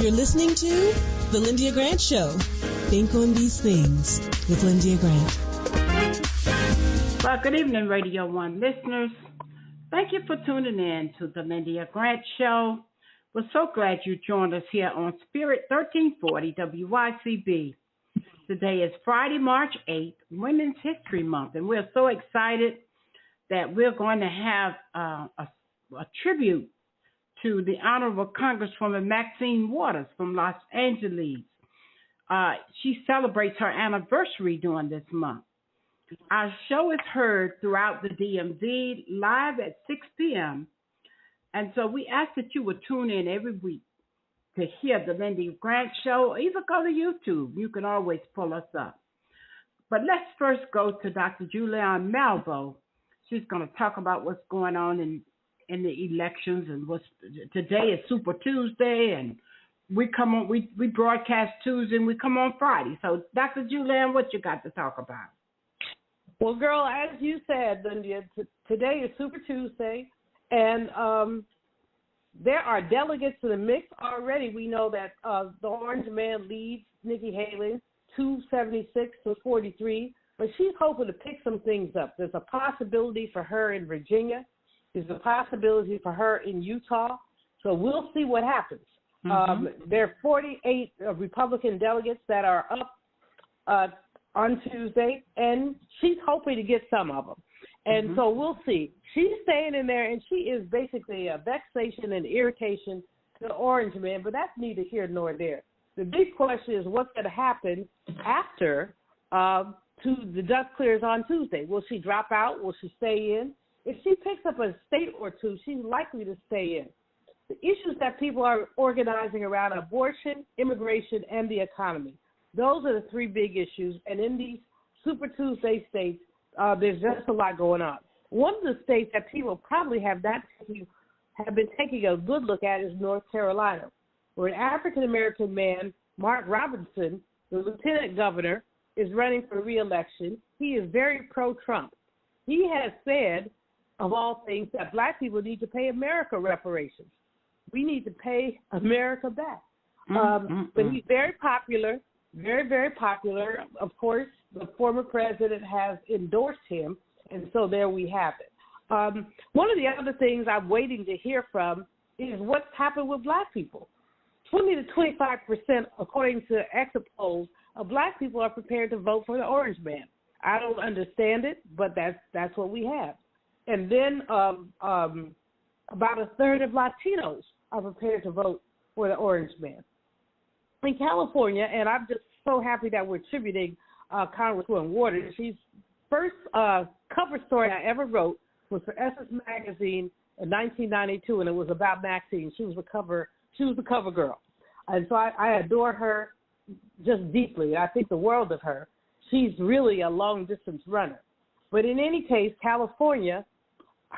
You're listening to The Lyndia Grant Show. Think on these things with Lyndia Grant. Well, good evening, Radio 1 listeners. Thank you for tuning in to The Lyndia Grant Show. We're so glad you joined us here on Spirit 1340 WYCB. Today is Friday, March 8th, Women's History Month, and we're so excited that we're going to have a tribute to the Honorable Congresswoman Maxine Waters from Los Angeles. She celebrates her anniversary during this month. Our show is heard throughout the DMV live at 6 p.m., and so we ask that you would tune in every week to hear the Lyndia Grant Show, or either go to YouTube. You can always pull us up. But let's first go to Dr. Julianne Malvo. She's going to talk about what's going on in the elections, and today is Super Tuesday, and we broadcast Tuesday and we come on Friday. So, Dr. Julianne, what you got to talk about? Well, girl, as you said, Lyndia, today is Super Tuesday, and there are delegates to the mix already. We know that the Orange Man leads Nikki Haley 276-43, but she's hoping to pick some things up. There's a possibility for her in Virginia. There's a possibility for her in Utah. So we'll see what happens. There are 48 Republican delegates that are up on Tuesday, and she's hoping to get some of them. And so we'll see. She's staying in there, and she is basically a vexation and irritation to the Orange Man, but that's neither here nor there. The big question is what's going to happen after the dust clears on Tuesday. Will she drop out? Will she stay in? If she picks up a state or two, she's likely to stay in. The issues that people are organizing around abortion, immigration, and the economy, those are the three big issues. And in these Super Tuesday states, there's just a lot going on. One of the states that people probably have been taking a good look at is North Carolina, where an African-American man, Mark Robinson, the lieutenant governor, is running for re-election. He is very pro-Trump. He has said, of all things, that black people need to pay America reparations. We need to pay America back. But he's very popular, very, very popular. Of course, the former president has endorsed him, and so there we have it. One of the other things I'm waiting to hear from is what's happened with black people. 20 to 25%, according to exit polls, of black people are prepared to vote for the Orange Man. I don't understand it, but that's what we have. And then about a third of Latinos are prepared to vote for the Orange Man. In California, and I'm just so happy that we're tributing Congresswoman Waters. She's first cover story I ever wrote was for Essence Magazine in 1992, and it was about Maxine. She was the cover girl. And so I adore her just deeply. I think the world of her. She's really a long-distance runner. But in any case, California,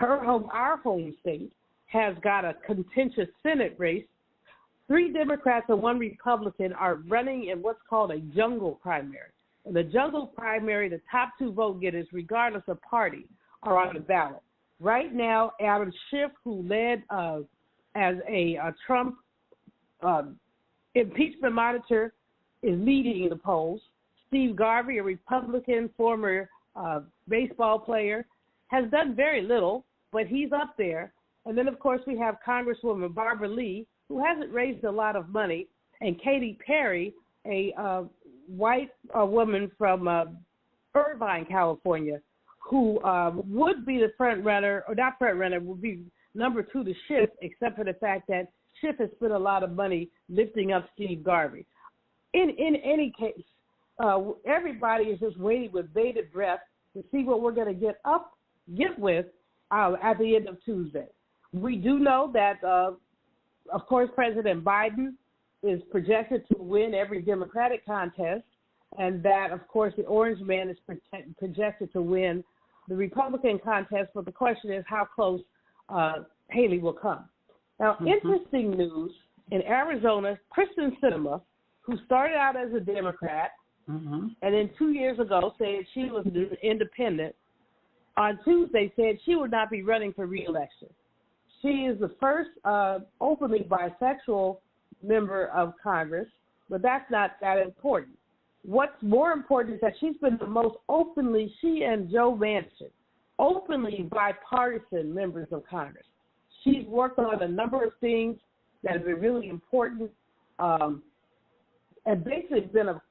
our home state, has got a contentious Senate race. 3 Democrats and 1 Republican are running in what's called a jungle primary. In the jungle primary, the top 2 vote getters, regardless of party, are on the ballot. Right now, Adam Schiff, who led as a Trump impeachment monitor, is leading in the polls. Steve Garvey, a Republican former baseball player, has done very little, but he's up there. And then, of course, we have Congresswoman Barbara Lee, who hasn't raised a lot of money, and Katy Perry, a white woman from Irvine, California, who would be the front runner, or not front runner, would be number 2 to Schiff, except for the fact that Schiff has spent a lot of money lifting up Steve Garvey. In any case, everybody is just waiting with bated breath to see what we're going to get with at the end of Tuesday. We do know that, of course, President Biden is projected to win every Democratic contest, and that, of course, the Orange Man is projected to win the Republican contest, but the question is how close Haley will come. Now, interesting news, in Arizona, Kristen Sinema, who started out as a Democrat and then 2 years ago said she was an independent, on Tuesday said she would not be running for re-election. She is the first openly bisexual member of Congress, but that's not that important. What's more important is that she's been the most openly, she and Joe Manchin, openly bipartisan members of Congress. She's worked on a number of things that have been really important, and basically been a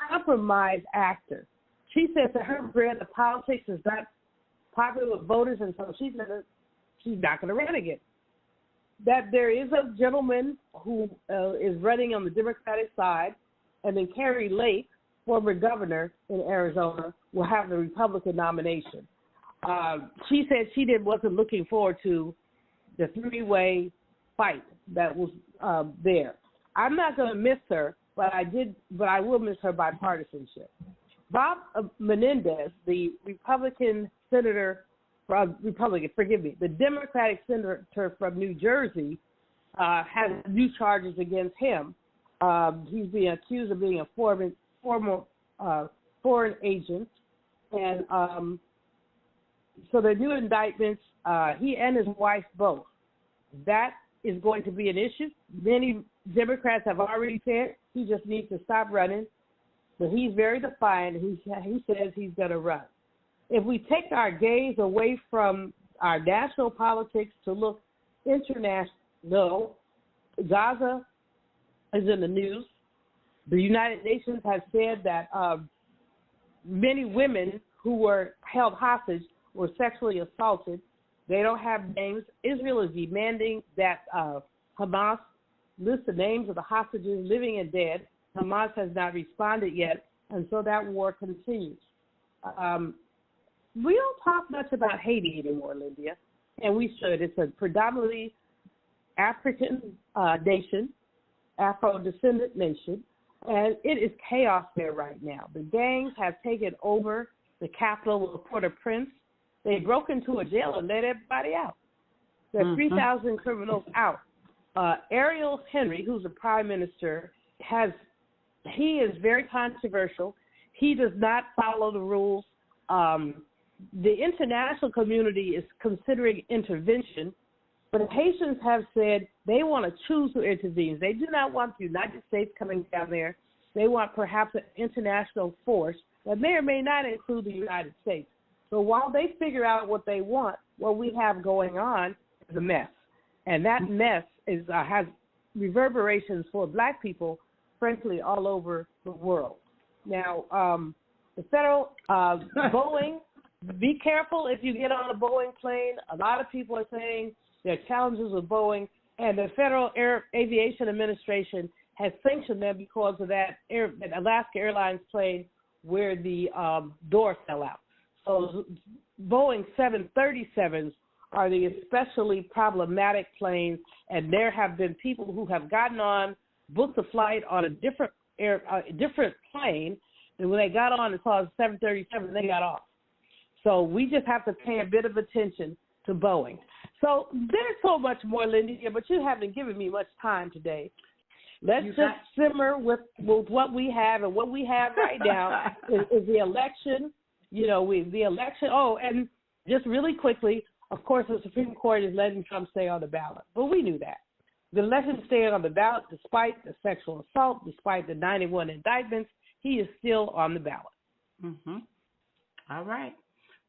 compromise actor. She says that her brand of politics is not popular with voters, and so she's not going to run again. That there is a gentleman who is running on the Democratic side, and then Kerry Lake, former governor in Arizona, will have the Republican nomination. She said she wasn't looking forward to the three-way fight that was there. I'm not going to miss her, but I will miss her bipartisanship. Bob Menendez, the Republican senator the Democratic senator from New Jersey, has new charges against him. He's being accused of being a former foreign agent, and so the new indictments, he and his wife both. That is going to be an issue. Many Democrats have already said he just needs to stop running, but he's very defiant. He says he's going to run. If we take our gaze away from our national politics to look international, Gaza is in the news. The United Nations has said that many women who were held hostage were sexually assaulted. They don't have names. Israel is demanding that Hamas list the names of the hostages, living and dead. Hamas has not responded yet, and so that war continues. We don't talk much about Haiti anymore, Lyndia, and we should. It's a predominantly African nation, Afro-descendant nation, and it is chaos there right now. The gangs have taken over the capital of Port-au-Prince. They broke into a jail and let everybody out. There are 3,000 criminals out. Ariel Henry, who's the prime minister, he is very controversial. He does not follow the rules. The international community is considering intervention, but the Haitians have said they want to choose who intervenes. They do not want the United States coming down there. They want perhaps an international force that may or may not include the United States. So while they figure out what they want, what we have going on is a mess. And that mess has reverberations for black people, frankly, all over the world. Now, the federal Boeing, be careful if you get on a Boeing plane. A lot of people are saying there are challenges with Boeing, and the Federal Aviation Administration has sanctioned them because of that Alaska Airlines plane where the door fell out. So Boeing 737s are the especially problematic planes, and there have been people who have gotten on, booked a flight on a different plane, and when they got on and saw 737, they got off. So we just have to pay a bit of attention to Boeing. So there's so much more, Lyndia, but you haven't given me much time today. Let's just simmer with what we have, and what we have right now is the election. The election. Oh, and just really quickly, of course, the Supreme Court is letting Trump stay on the ballot, but we knew that. They let him stay on the ballot despite the sexual assault, despite the 91 indictments. He is still on the ballot. Mm-hmm. All right.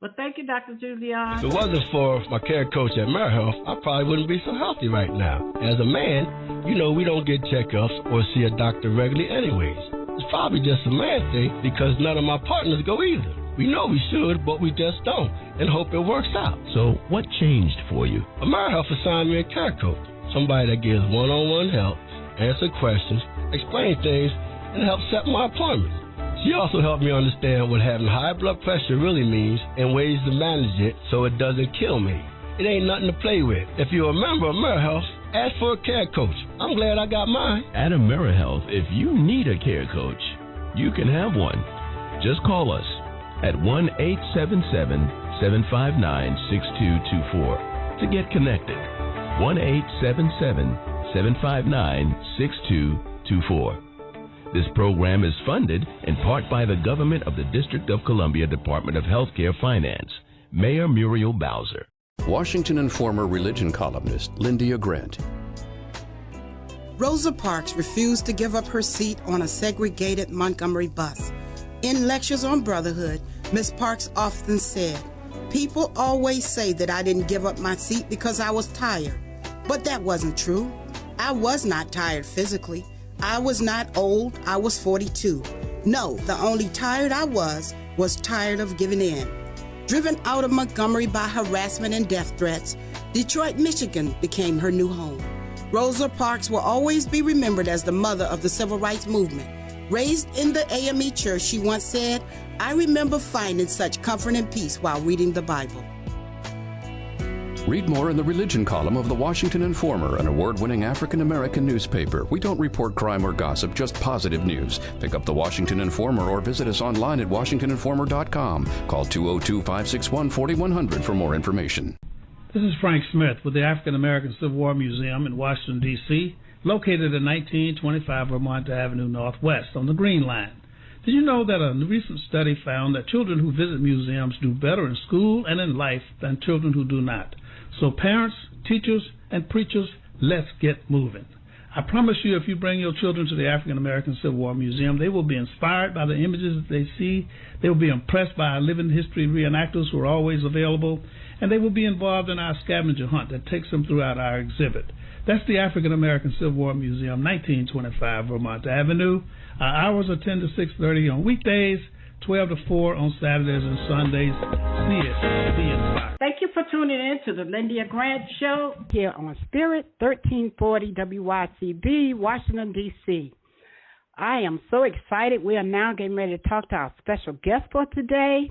Well, thank you, Dr. Julian. If it wasn't for my care coach at AmeriHealth, I probably wouldn't be so healthy right now. As a man, we don't get checkups or see a doctor regularly anyways. It's probably just a man thing because none of my partners go either. We know we should, but we just don't, and hope it works out. So what changed for you? AmeriHealth assigned me a care coach, somebody that gives one-on-one help, answer questions, explain things, and help set my appointments. She also helped me understand what having high blood pressure really means and ways to manage it so it doesn't kill me. It ain't nothing to play with. If you're a member of AmeriHealth, ask for a care coach. I'm glad I got mine. At AmeriHealth, if you need a care coach, you can have one. Just call us at 1-877-759-6224 to get connected. 1-877-759-6224. This program is funded in part by the government of the District of Columbia Department of Healthcare Finance. Mayor Muriel Bowser. Washington and former religion columnist Lyndia Grant. Rosa Parks refused to give up her seat on a segregated Montgomery bus. In lectures on brotherhood, Miss Parks often said, "People always say that I didn't give up my seat because I was tired. But that wasn't true. I was not tired physically. I was not old. I was 42. No, the only tired I was tired of giving in." Driven out of Montgomery by harassment and death threats, Detroit, Michigan became her new home. Rosa Parks will always be remembered as the mother of the civil rights movement. Raised in the AME church, she once said, "I remember finding such comfort and peace while reading the Bible." Read more in the religion column of the Washington Informer, an award-winning African-American newspaper. We don't report crime or gossip, just positive news. Pick up the Washington Informer or visit us online at washingtoninformer.com. Call 202-561-4100 for more information. This is Frank Smith with the African American Civil War Museum in Washington, D.C., located at 1925 Vermont Avenue Northwest on the Green Line. Did you know that a recent study found that children who visit museums do better in school and in life than children who do not? So parents, teachers, and preachers, let's get moving. I promise you, if you bring your children to the African American Civil War Museum, they will be inspired by the images that they see. They will be impressed by our living history reenactors who are always available, and they will be involved in our scavenger hunt that takes them throughout our exhibit. That's the African American Civil War Museum, 1925 Vermont Avenue. Our hours are 10 to 6:30 on weekdays, 12 to 4 on Saturdays and Sundays. See it. Be inspired. Thank you for tuning in to the Lyndia Grant Show here on Spirit 1340 WYCB, Washington, D.C. I am so excited. We are now getting ready to talk to our special guest for today,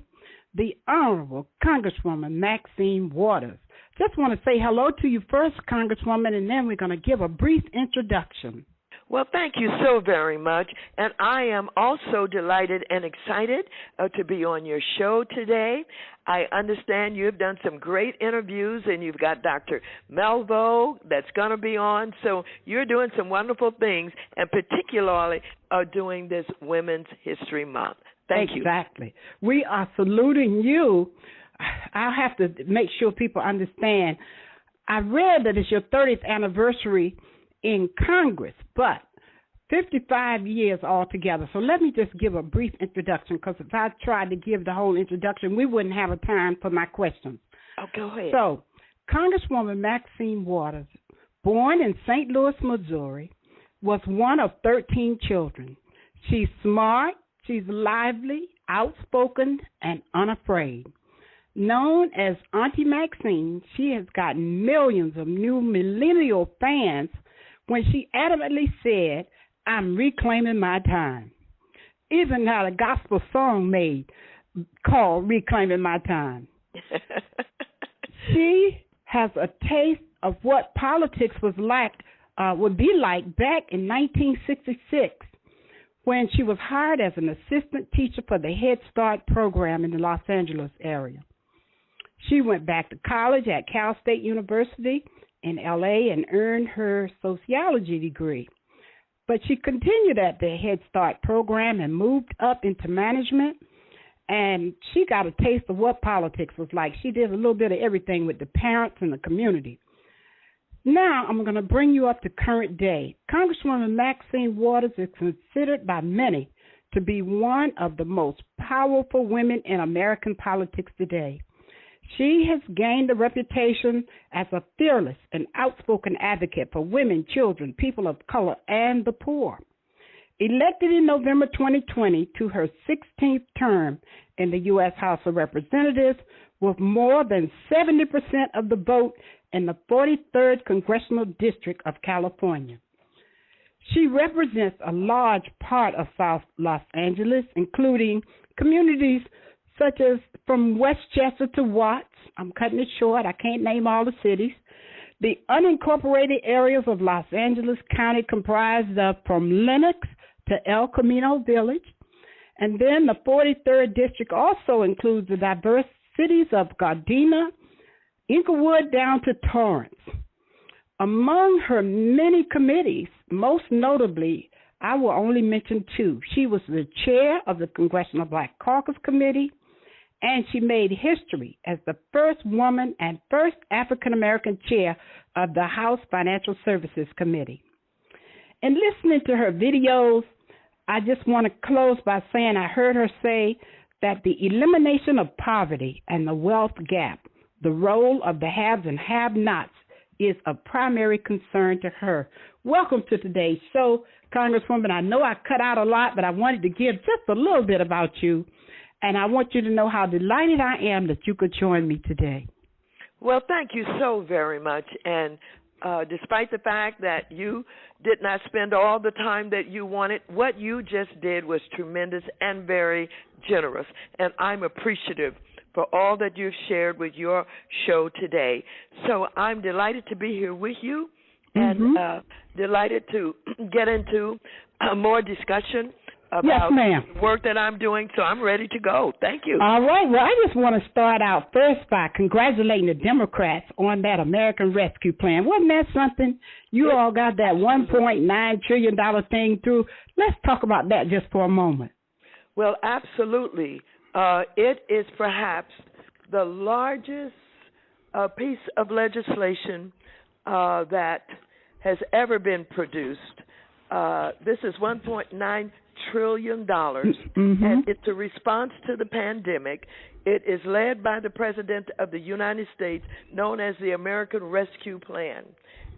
the Honorable Congresswoman Maxine Waters. Just want to say hello to you first, Congresswoman, and then we're going to give a brief introduction. Well, thank you so very much, and I am also delighted and excited to be on your show today. I understand you've done some great interviews, and you've got Dr. Melvo that's going to be on, so you're doing some wonderful things, and particularly doing this Women's History Month. Thank you. Exactly. We are saluting you. I'll have to make sure people understand. I read that it's your 30th anniversary in Congress, but 55 years altogether. So let me just give a brief introduction, because if I tried to give the whole introduction, we wouldn't have a time for my questions. Oh, go ahead. So, Congresswoman Maxine Waters, born in St. Louis, Missouri, was one of 13 children. She's smart, she's lively, outspoken, and unafraid. Known as Auntie Maxine, she has gotten millions of new millennial fans when she adamantly said, "I'm reclaiming my time." Even had a gospel song made called "Reclaiming My Time." She has a taste of what politics would be like back in 1966 when she was hired as an assistant teacher for the Head Start program in the Los Angeles area. She went back to college at Cal State University in L.A. and earned her sociology degree. But she continued at the Head Start program and moved up into management, and she got a taste of what politics was like. She did a little bit of everything with the parents and the community. Now I'm going to bring you up to current day. Congresswoman Maxine Waters is considered by many to be one of the most powerful women in American politics today. She has gained a reputation as a fearless and outspoken advocate for women, children, people of color, and the poor. Elected in November 2020 to her 16th term in the U.S. House of Representatives with more than 70% of the vote in the 43rd Congressional District of California. She represents a large part of South Los Angeles, including communities such as from Westchester to Watts. I'm cutting it short. I can't name all the cities. The unincorporated areas of Los Angeles County comprised of from Lenox to El Camino Village. And then the 43rd District also includes the diverse cities of Gardena, Inglewood down to Torrance. Among her many committees, most notably, I will only mention two. She was the chair of the Congressional Black Caucus Committee, and she made history as the first woman and first African-American chair of the House Financial Services Committee. And listening to her videos, I just want to close by saying I heard her say that the elimination of poverty and the wealth gap, the role of the haves and have-nots, is a primary concern to her. Welcome to today's show, Congresswoman. I know I cut out a lot, but I wanted to give just a little bit about you, and I want you to know how delighted I am that you could join me today. Well, thank you so very much. And despite the fact that you did not spend all the time that you wanted, what you just did was tremendous and very generous. And I'm appreciative for all that you've shared with your show today. So I'm delighted to be here with you and delighted to get into more discussion about the work that I'm doing. So I'm ready to go. Thank you. All right. Well, I just want to start out first by congratulating the Democrats on that American Rescue Plan. Wasn't that something? You all got that $1.9 trillion thing through. Let's talk about that just for a moment. Well, absolutely. It is perhaps the largest piece of legislation that has ever been produced. This is $1.9 trillion, and it's a response to the pandemic. It is led by the President of the United States, known as the American Rescue Plan.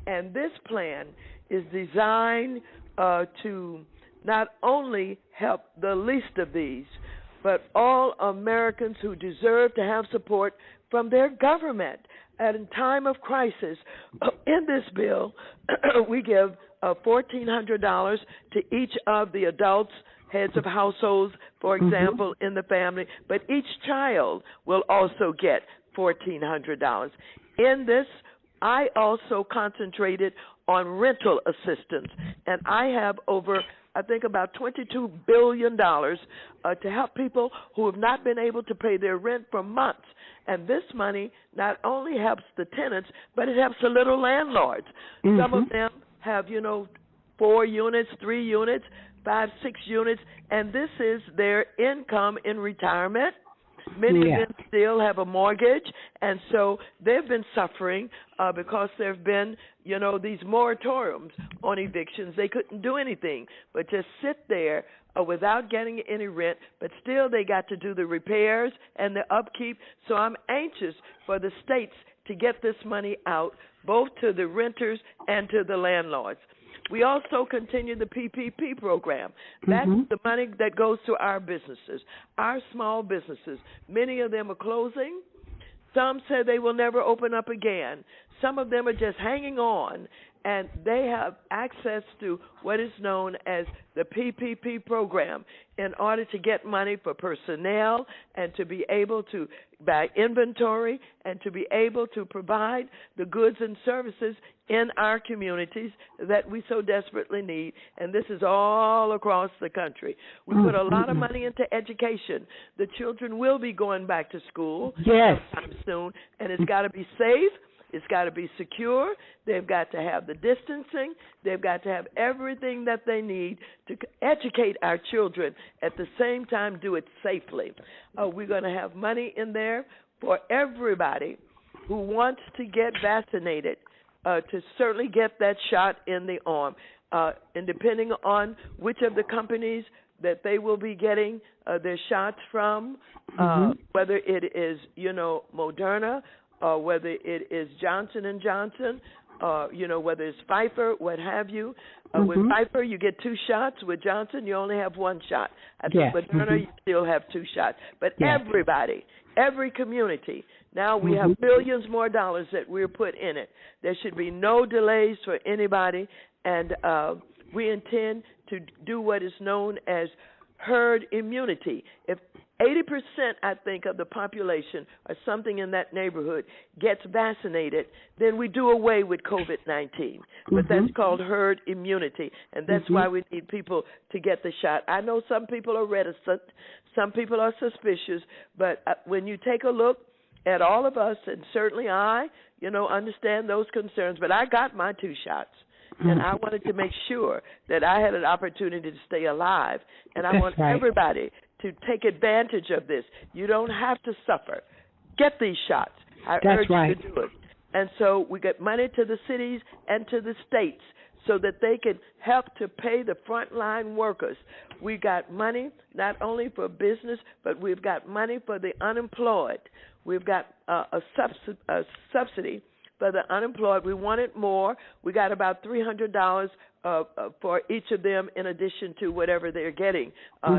And this plan is designed to not only help the least of these, but all Americans who deserve to have support from their government at a time of crisis. In this bill, we give $1,400 to each of the adults, heads of households, for example, in the family, but each child will also get $1,400. In this, I also concentrated on rental assistance, and I have over, I think, about $22 billion to help people who have not been able to pay their rent for months. And this money not only helps the tenants, but it helps the little landlords. Some of them have, 4 units, 3 units, 5, 6 units, and this is their income in retirement. Many of them still have a mortgage, and so they've been suffering because there have been, these moratoriums on evictions. They couldn't do anything but just sit there without getting any rent, but still they got to do the repairs and the upkeep. So I'm anxious for the states to get this money out, both to the renters and to the landlords. We also continue the PPP program. That's the money that goes to our businesses, our small businesses. Many of them are closing. Some say they will never open up again. Some of them are just hanging on, and they have access to what is known as the PPP program in order to get money for personnel and to be able to buy inventory and to be able to provide the goods and services in our communities that we so desperately need. And this is all across the country. We put a lot of money into education. The children will be going back to school sometime soon, and it's got to be safe. It's got to be secure. They've got to have the distancing. They've got to have everything that they need to educate our children. At the same time, do it safely. We're going to have money in there for everybody who wants to get vaccinated to certainly get that shot in the arm. And depending on which of the companies that they will be getting their shots from, whether it is, Moderna, whether it is Johnson & Johnson, whether it's Pfizer, what have you. With Pfizer, you get 2 shots. With Johnson, you only have 1 shot. With Moderna, you still have 2 shots. But everybody, every community, now we have billions more dollars that we're put in it. There should be no delays for anybody, and we intend to do what is known as herd immunity. If 80%, I think, of the population or something in that neighborhood gets vaccinated, then we do away with COVID-19. But that's called herd immunity, and that's why we need people to get the shot. I know some people are reticent, some people are suspicious, but when you take a look at all of us, and certainly I, understand those concerns, but I got my 2 shots. And I wanted to make sure that I had an opportunity to stay alive. And I want everybody to take advantage of this. You don't have to suffer. Get these shots. I urge you to do it. And so we get money to the cities and to the states so that they can help to pay the frontline workers. We got money not only for business, but we've got money for the unemployed. We've got a subsidy for the unemployed. We wanted more. We got about $300 for each of them in addition to whatever they're getting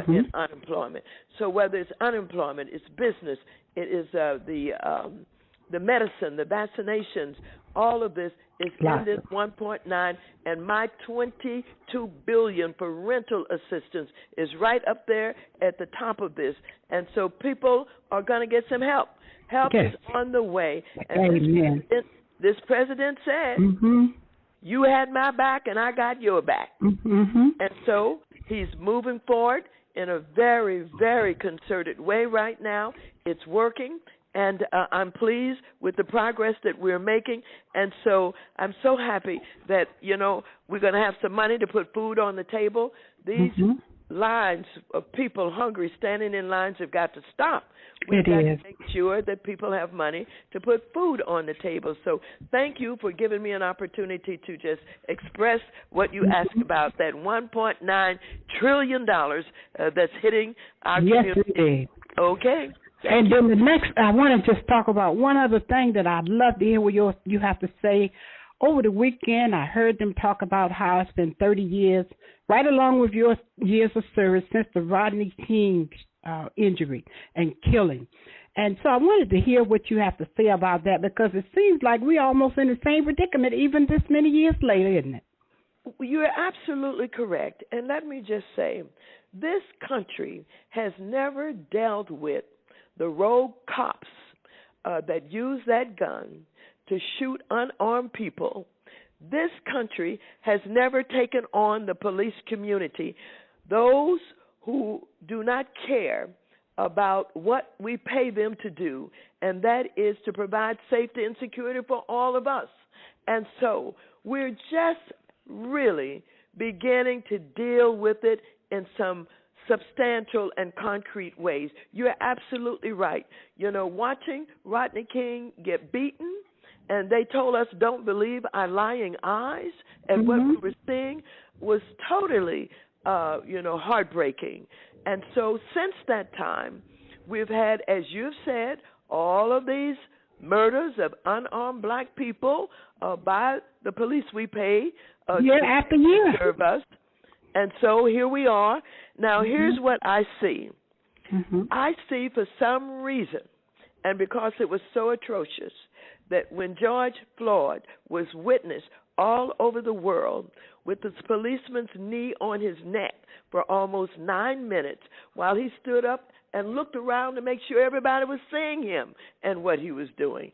in unemployment. So whether it's unemployment, it's business, it is the medicine, the vaccinations, all of this is in this 1.9, and my $22 billion for rental assistance is right up there at the top of this. And so people are going to get some help. Help is on the way. And this president said, you had my back and I got your back. And so he's moving forward in a very, very concerted way right now. It's working. And I'm pleased with the progress that we're making. And so I'm so happy that, we're going to have some money to put food on the table. These lines of people hungry standing in lines have got to stop. We've got to make sure that people have money to put food on the table. So thank you for giving me an opportunity to just express what you asked about, that $1.9 trillion that's hitting our community. Yes, indeed. Okay. And then the next, I want to just talk about one other thing that I'd love to hear what you have to say. Over the weekend, I heard them talk about how it's been 30 years, right along with your years of service since the Rodney King injury and killing. And so I wanted to hear what you have to say about that, because it seems like we're almost in the same predicament even this many years later, isn't it? You're absolutely correct. And let me just say, this country has never dealt with the rogue cops that use that gun to shoot unarmed people. This country has never taken on the police community, those who do not care about what we pay them to do, and that is to provide safety and security for all of us. And so we're just really beginning to deal with it in some substantial and concrete ways. You're absolutely right. Watching Rodney King get beaten, and they told us don't believe our lying eyes, and what we were seeing was totally, heartbreaking. And so since that time, we've had, as you've said, all of these murders of unarmed black people by the police we pay year after year to serve us. And so here we are. Now, here's what I see. I see for some reason, and because it was so atrocious, that when George Floyd was witnessed all over the world with this policeman's knee on his neck for almost 9 minutes while he stood up and looked around to make sure everybody was seeing him and what he was doing.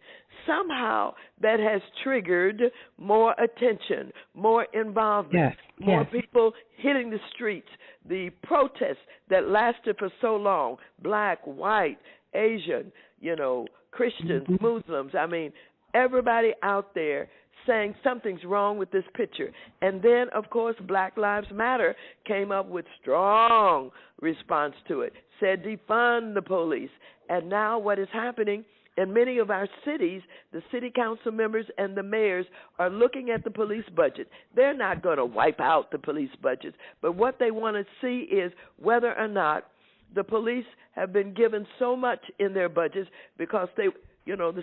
Somehow that has triggered more attention, more involvement, more people hitting the streets, the protests that lasted for so long, black, white, Asian, Christians, Muslims. I mean, everybody out there saying something's wrong with this picture. And then, of course, Black Lives Matter came up with strong response to it, said defund the police. And now what is happening in many of our cities, the city council members and the mayors are looking at the police budget. They're not going to wipe out the police budgets, but what they want to see is whether or not the police have been given so much in their budgets because the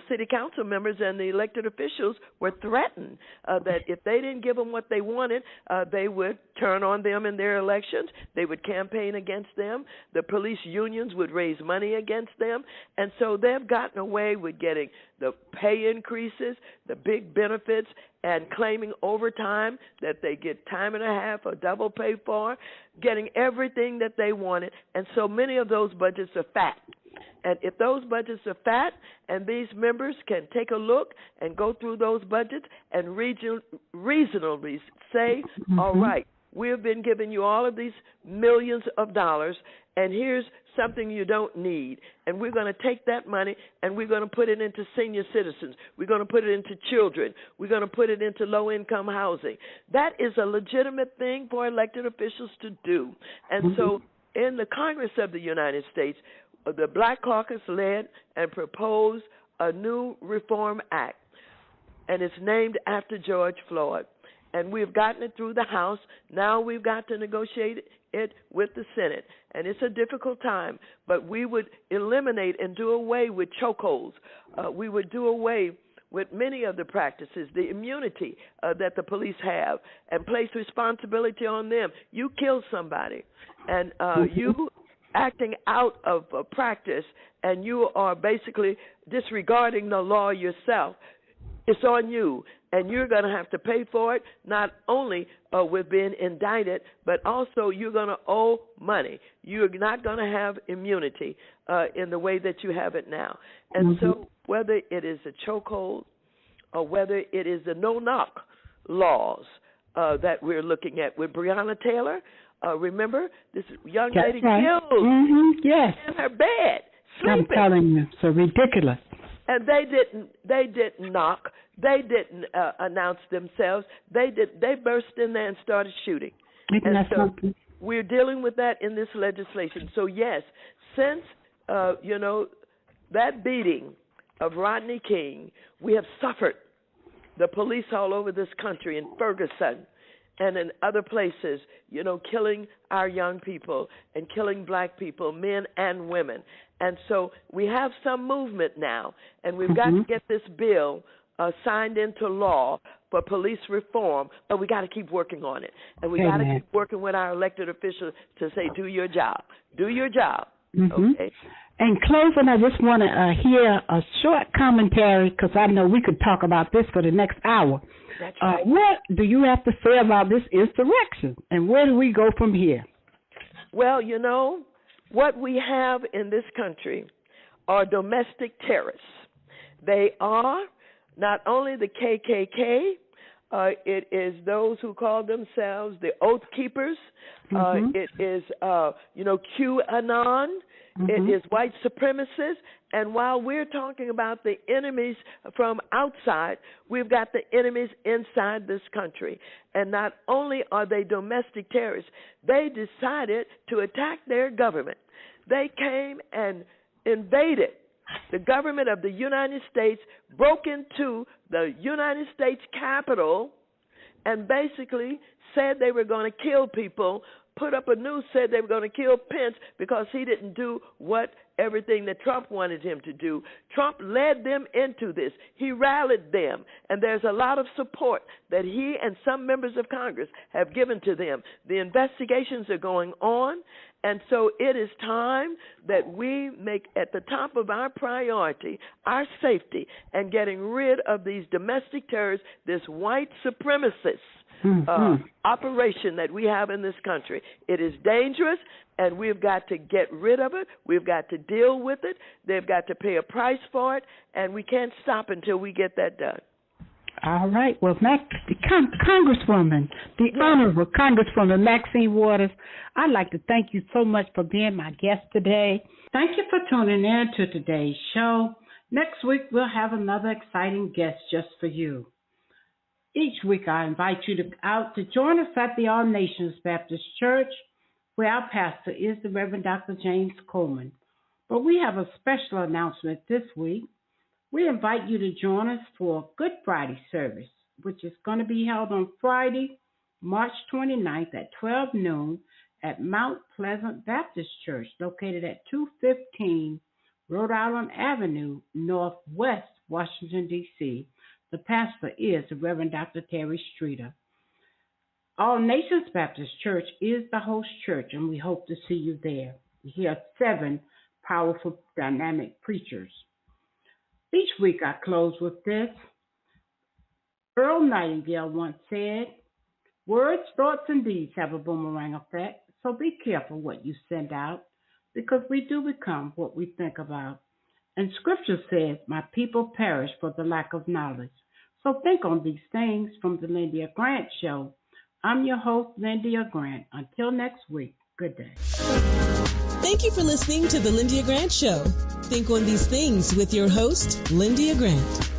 city council members and the elected officials were threatened that if they didn't give them what they wanted, they would turn on them in their elections. They would campaign against them. The police unions would raise money against them. And so they've gotten away with getting the pay increases, the big benefits, and claiming overtime that they get time and a half or double pay for, getting everything that they wanted. And so many of those budgets are fat. And if those budgets are fat and these members can take a look and go through those budgets and reasonably say, all right, we've been giving you all of these millions of dollars, and here's something you don't need. And we're going to take that money and we're going to put it into senior citizens. We're going to put it into children. We're going to put it into low-income housing. That is a legitimate thing for elected officials to do. And so in the Congress of the United States, the Black Caucus led and proposed a new Reform Act, and it's named after George Floyd. and we've gotten it through the House. Now we've got to negotiate it with the Senate, and it's a difficult time, but we would eliminate and do away with chokeholds. We would do away with many of the practices, the immunity that the police have, and place responsibility on them. You killed somebody, and you acting out of practice, and you are basically disregarding the law yourself. It's on you, and you're going to have to pay for it, not only with being indicted, but also you're going to owe money. You're not going to have immunity in the way that you have it now. And so whether it is a chokehold or whether it is the no-knock laws that we're looking at with Breonna Taylor, remember, this young lady killed yes. in her bed, sleeping. I'm telling you, so ridiculous. And they didn't knock. They didn't announce themselves. They burst in there and started shooting. Isn't that something? We're dealing with that in this legislation. So yes, since that beating of Rodney King, we have suffered. The police all over this country, in Ferguson and in other places, killing our young people and killing black people, men and women. And so we have some movement now, and we've got to get this bill signed into law for police reform, but we got to keep working on it. And we got to keep working with our elected officials to say, do your job. Do your job. Okay? In closing, I just want to hear a short commentary, because I know we could talk about this for the next hour. That's right. What do you have to say about this insurrection, and where do we go from here? Well, what we have in this country are domestic terrorists. They are not only the KKK, it is those who call themselves the Oath Keepers. It is, QAnon. It is white supremacists. And while we're talking about the enemies from outside, we've got the enemies inside this country. And not only are they domestic terrorists, they decided to attack their government. They came and invaded the government of the United States, broke into the United States Capitol, and basically said they were going to kill people, put up a news, said they were going to kill Pence because he didn't do everything that Trump wanted him to do. Trump led them into this. He rallied them, and there's a lot of support that he and some members of Congress have given to them. The investigations are going on, and so it is time that we make at the top of our priority our safety and getting rid of these domestic terrorists, this white supremacist operation that we have in this country. It is dangerous, and we've got to get rid of it. We've got to deal with it. They've got to pay a price for it, and we can't stop until we get that done. All right. Well, Congresswoman, the Honorable Congresswoman Maxine Waters, I'd like to thank you so much for being my guest today. Thank you for tuning in to today's show. Next week, we'll have another exciting guest just for you. Each week, I invite you to join us at the All Nations Baptist Church, where our pastor is the Reverend Dr. James Coleman. But we have a special announcement this week. We invite you to join us for Good Friday service, which is going to be held on Friday, March 29th at 12 noon at Mount Pleasant Baptist Church, located at 215 Rhode Island Avenue, Northwest, Washington, D.C. The pastor is the Reverend Dr. Terry Streeter. All Nations Baptist Church is the host church, and we hope to see you there. We hear 7 powerful, dynamic preachers. Each week I close with this. Earl Nightingale once said, "Words, thoughts, and deeds have a boomerang effect, so be careful what you send out, because we do become what we think about." And Scripture says, "My people perish for the lack of knowledge." So think on these things. From the Lyndia Grant Show, I'm your host, Lyndia Grant. Until next week, good day. Thank you for listening to the Lyndia Grant Show. Think on these things with your host, Lyndia Grant.